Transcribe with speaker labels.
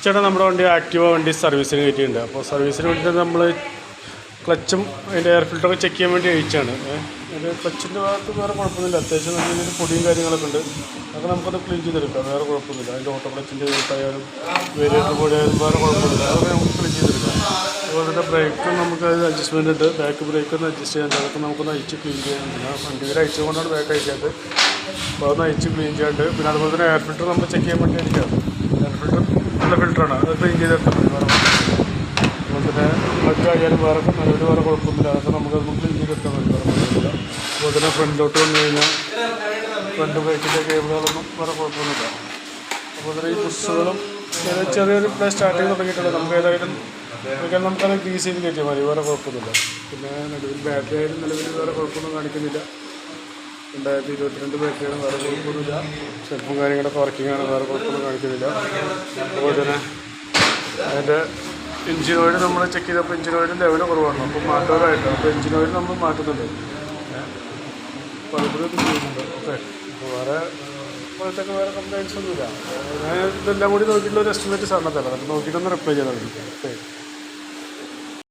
Speaker 1: ചേട്ടാ നമ്മുടെ വണ്ടി ആക്റ്റീവ വണ്ടി സർവീസിന് കയറ്റിയിട്ടുണ്ട്. അപ്പോൾ സർവീസിന് വേണ്ടിയിട്ട് നമ്മൾ ക്ലച്ചും അതിൻ്റെ എയർ ഫിൽറ്ററൊക്കെ ചെക്ക് ചെയ്യാൻ വേണ്ടി അയച്ചാണ്. അതിൻ്റെ ക്ലച്ചിൻ്റെ ഭാഗത്ത് വേറെ കുഴപ്പമൊന്നുമില്ല. അത്യാവശ്യം നല്ല രീതിയിൽ പൊടിയും കാര്യങ്ങളൊക്കെ ഉണ്ട്. അതൊക്കെ നമുക്കത് ക്ലീൻ ചെയ്തെടുക്കാം, വേറെ കുഴപ്പമൊന്നുമില്ല. അതിൻ്റെ ഓട്ടോ ക്ലച്ചിൻ്റെ ആയാലും വേരിയേറ്റർ പൊടിയായാലും വേറെ കുഴപ്പമൊന്നുമില്ല. അതൊക്കെ നമുക്ക് ക്ലീൻ ചെയ്തെടുക്കാം. അതുപോലെ തന്നെ ബ്രേക്കും നമുക്ക് അത് അഡ്ജസ്റ്റ്മെൻ്റ് ഉണ്ട്. ബാക്ക് ബ്രേക്ക് ഒന്ന് അഡ്ജസ്റ്റ് ചെയ്യാൻ, അതൊക്കെ നമുക്കൊന്ന് അയച്ച് ക്ലീൻ ചെയ്യാനുണ്ട്. വണ്ടിയിൽ അയച്ചുകൊണ്ടാണ് ബാക്ക് അയക്കാത്തത്. അപ്പോൾ അതൊന്ന് അയച്ച് ക്ലീൻ ചെയ്യാണ്ട്. പിന്നെ അതുപോലെ തന്നെ എയർ ഫിൽറ്റർ നമ്മൾ ചെക്ക് ചെയ്യാൻ വേണ്ടി അടിക്കാം. എയർ ഫിൽറ്റർ നല്ല ഫിൽറ്ററാണ്, അത് ക്ലീൻ ചെയ്തെടുത്താൽ മതി. വേറെ അതുപോലെ തന്നെ മറ്റായാലും വേറെ നിലവിൽ വേറെ കുഴപ്പമൊന്നുമില്ല. അതൊക്കെ നമുക്കത് ക്ലീൻ ചെയ്തെടുത്താൽ മതി, വേറെ കുഴപ്പമില്ല. അതുപോലെ തന്നെ ഫ്രണ്ടിലോട്ട് വന്നു കഴിഞ്ഞാൽ ഫ്രണ്ട് ബ്രേക്കിൻ്റെ കേബിളുകളൊന്നും വേറെ കുഴപ്പമൊന്നുമില്ല. അതുപോലെ തന്നെ ഈ ബുസ്സുകളും ചെറിയൊരു പ്ലേ സ്റ്റാർട്ടിങ് തുടങ്ങിയിട്ടുണ്ട്. നമുക്ക് ഏതായാലും നമുക്കത് ഗ്രീസ് ചെയ്ത് കയറ്റിയാൽ മതി, വേറെ കുഴപ്പമൊന്നുമില്ല. പിന്നെ നിലവിൽ ബാറ്ററി ആയാലും നിലവിൽ വേറെ കുഴപ്പമൊന്നും കാണിക്കുന്നില്ല. 2022 ബാറ്ററിയാണ്, വേറെ കുഴപ്പമൊന്നുമില്ല. ഷെൽഫും കാര്യങ്ങളൊക്കെ വർക്കിംഗാണ്, വേറെ കുഴപ്പമൊന്നും കാണിക്കുന്നില്ല. അതുപോലെ തന്നെ അതിൻ്റെ എഞ്ചിൻ ഓയിൽ നമ്മൾ ചെക്ക് ചെയ്തപ്പോൾ എഞ്ചിൻ ഓയിൽ ലെവൽ കുറവാണ്. അപ്പോൾ മാറ്റാറായിട്ട് അപ്പോൾ എഞ്ചിൻ ഓയിൽ നമ്മൾ മാറ്റുന്നുണ്ട്. അപ്പോൾ അതുപോലെ ചെയ്യുന്നുണ്ട്. ഓക്കെ, അപ്പോൾ വേറെ ഇപ്പോഴത്തേക്ക് വേറെ കംപ്ലയിൻസ് ഒന്നുമില്ല. ഞാൻ ഇതെല്ലാം കൂടി നോക്കിയിട്ടുള്ള ഒരു എസ്റ്റിമേറ്റ് സാറിന് തരാം. അത് നോക്കിയിട്ടൊന്ന് റിപ്ലൈ ചെയ്താൽ മതി. ഓക്കെ.